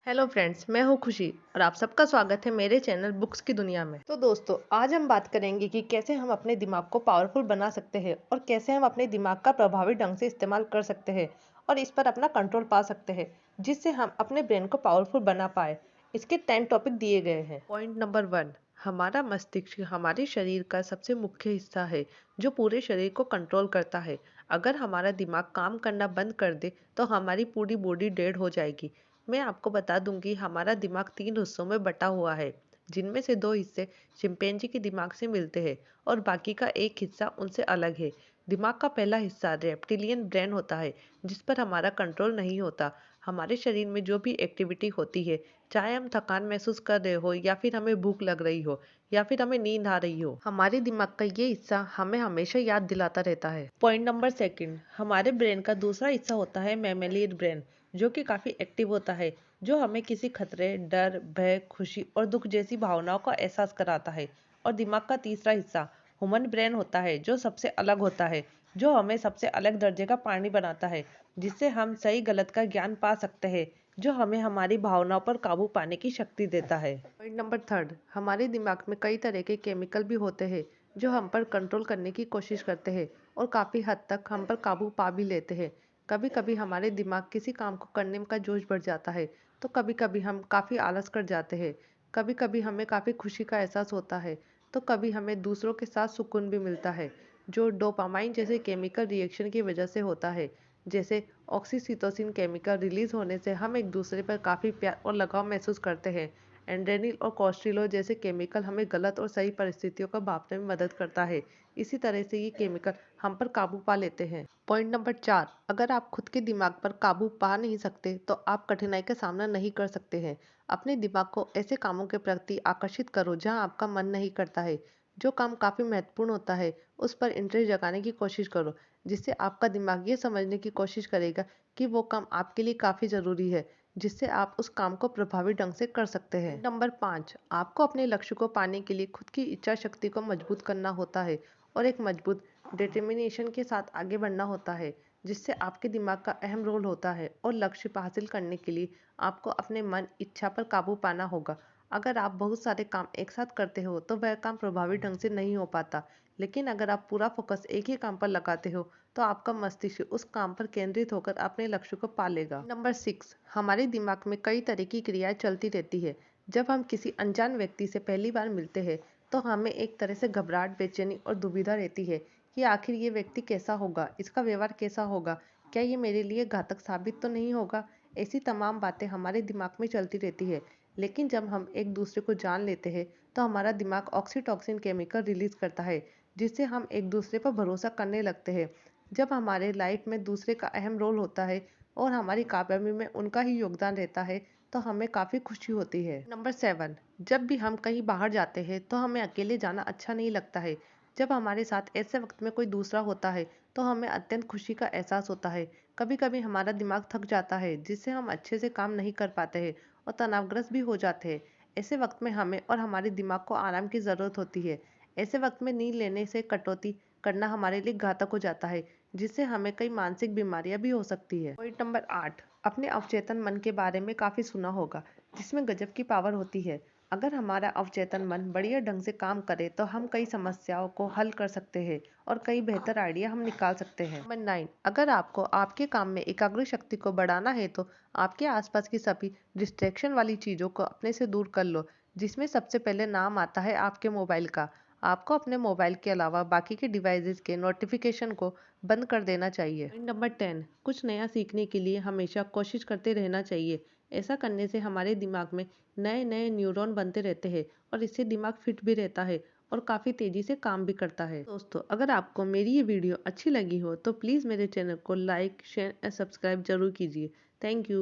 Hello friends, मैं हूँ खुशी और आप सबका स्वागत है मेरे चैनल बुक्स की दुनिया में। तो दोस्तों, आज हम बात करेंगे कि कैसे हम अपने दिमाग को पावरफुल बना सकते हैं और कैसे हम अपने दिमाग का प्रभावी ढंग से इस्तेमाल कर सकते हैं और इस पर अपना कंट्रोल पा सकते हैं, जिससे हम अपने ब्रेन को पावरफुल बना पाए। इसके 10 टॉपिक दिए गए हैं। पॉइंट नंबर 1, हमारा मस्तिष्क हमारे शरीर का सबसे मुख्य हिस्सा है जो पूरे शरीर को कंट्रोल करता है। अगर हमारा दिमाग काम करना बंद कर दे तो हमारी पूरी बॉडी डेड हो जाएगी। मैं आपको बता दूंगी, हमारा दिमाग 3 हिस्सों में बटा हुआ है, जिनमें से 2 हिस्से चिंपैंजी के दिमाग से मिलते हैं और बाकी का एक हिस्सा उनसे अलग है। दिमाग का पहला हिस्सा रेप्टिलियन ब्रेन होता है, जिस पर हमारा कंट्रोल नहीं होता। हमारे शरीर में जो भी एक्टिविटी होती है, चाहे हम थकान महसूस कर रहे हो या फिर हमें भूख लग रही हो या फिर हमें नींद आ रही हो, हमारे दिमाग का ये हिस्सा हमें हमेशा याद दिलाता रहता है। पॉइंट नंबर 2, हमारे ब्रेन का दूसरा हिस्सा होता है मैमेलियन ब्रेन, जो कि काफी एक्टिव होता है, जो हमें किसी खतरे, डर, भय, खुशी और दुख जैसी भावनाओं का एहसास कराता है। और दिमाग का तीसरा हिस्सा ह्यूमन ब्रेन होता है, जो सबसे अलग होता है, जो हमें सबसे अलग दर्जे का प्राणी बनाता है, जिससे हम सही गलत का ज्ञान पा सकते हैं, जो हमें हमारी भावनाओं पर काबू पाने की शक्ति देता है। पॉइंट नंबर 3, हमारे दिमाग में कई तरह के केमिकल भी होते हैं जो हम पर कंट्रोल करने की कोशिश करते हैं और काफी हद तक हम पर काबू पा भी लेते हैं। कभी कभी हमारे दिमाग किसी काम को करने का जोश बढ़ जाता है, तो कभी कभी हम काफ़ी आलस कर जाते हैं। कभी कभी हमें काफ़ी खुशी का एहसास होता है, तो कभी हमें दूसरों के साथ सुकून भी मिलता है, जो डोपामाइन जैसे केमिकल रिएक्शन की वजह से होता है। जैसे ऑक्सीसिटोसिन केमिकल रिलीज होने से हम एक दूसरे पर काफ़ी प्यार और लगाव महसूस करते हैं। एंड्रेनिल और कोस्टिलोल जैसे केमिकल हमें गलत और सही परिस्थितियों को भांपने में मदद करता है। इसी तरह से ये केमिकल हम पर काबू पा लेते हैं। पॉइंट नंबर 4, अगर आप खुद के दिमाग पर काबू पा नहीं सकते तो आप कठिनाई का सामना नहीं कर सकते हैं। अपने दिमाग को ऐसे कामों के प्रति आकर्षित करो जहां आपका मन नहीं करता है। जो काम काफी महत्वपूर्ण होता है उस पर इंटरेस्ट जगाने की कोशिश करो, जिससे आपका दिमाग ये समझने की कोशिश करेगा कि वो काम आपके लिए काफी जरूरी है, जिससे आप उस काम को प्रभावी ढंग से कर सकते हैं। नंबर 5, आपको अपने लक्ष्य को पाने के लिए खुद की इच्छा शक्ति को मजबूत करना होता है और एक मजबूत डिटर्मिनेशन के साथ आगे बढ़ना होता है, जिससे आपके दिमाग का अहम रोल होता है। और लक्ष्य हासिल करने के लिए आपको अपने मन इच्छा पर काबू पाना होगा। अगर आप बहुत सारे काम एक साथ करते हो तो वह काम प्रभावी ढंग से नहीं हो पाता, लेकिन अगर आप पूरा फोकस एक ही काम पर लगाते हो तो आपका मस्तिष्क उस काम पर केंद्रित होकर अपने लक्ष्य को पा लेगा। नंबर 6, हमारे दिमाग में कई तरह की क्रियाएं चलती रहती है। जब हम किसी अनजान व्यक्ति से पहली बार मिलते हैं तो हमें एक तरह से घबराहट, बेचैनी और दुविधा रहती है कि आखिर ये व्यक्ति कैसा होगा, इसका व्यवहार कैसा होगा, क्या ये मेरे लिए घातक साबित तो नहीं होगा। ऐसी तमाम बातें हमारे दिमाग में चलती रहती है। लेकिन जब हम एक दूसरे को जान लेते हैं तो हमारा दिमाग ऑक्सीटॉसिन केमिकल रिलीज करता है, जिससे हम एक दूसरे पर भरोसा करने लगते हैं। जब हमारे लाइफ में दूसरे का अहम रोल होता है और हमारी कामयाबी में उनका ही योगदान रहता है, तो हमें काफ़ी खुशी होती है। नंबर 7, जब भी हम कहीं बाहर जाते हैं तो हमें अकेले जाना अच्छा नहीं लगता है। जब हमारे साथ ऐसे वक्त में कोई दूसरा होता है तो हमें अत्यंत खुशी का एहसास होता है। कभी कभी हमारा दिमाग थक जाता है, जिससे हम अच्छे से काम नहीं कर पाते हैं और तनावग्रस्त भी हो जाते हैं। ऐसे वक्त में हमें और हमारे दिमाग को आराम की ज़रूरत होती है। ऐसे वक्त में नींद लेने से कटौती करना हमारे लिए घातक हो जाता है, जिससे हमें कई मानसिक बीमारियां भी हो सकती है। पॉइंट नंबर 8, अपने अवचेतन मन के बारे में काफ़ी सुना होगा, जिसमें गजब की पावर होती है। अगर हमारा अवचेतन मन बढ़िया ढंग से काम करे तो हम कई समस्याओं को हल कर सकते हैं और कई बेहतर आइडिया हम निकाल सकते हैं। नंबर 9, अगर आपको आपके काम में एकाग्र शक्ति को बढ़ाना है तो आपके आसपास की सभी डिस्ट्रैक्शन वाली चीज़ों को अपने से दूर कर लो, जिसमें सबसे पहले नाम आता है आपके मोबाइल का। आपको अपने मोबाइल के अलावा बाकी के डिवाइसेस के नोटिफिकेशन को बंद कर देना चाहिए। पॉइंट नंबर 10, कुछ नया सीखने के लिए हमेशा कोशिश करते रहना चाहिए। ऐसा करने से हमारे दिमाग में नए नए न्यूरॉन बनते रहते हैं और इससे दिमाग फिट भी रहता है और काफ़ी तेज़ी से काम भी करता है। दोस्तों, अगर आपको मेरी ये वीडियो अच्छी लगी हो तो प्लीज़ मेरे चैनल को लाइक, शेयर और सब्सक्राइब जरूर कीजिए। Thank you.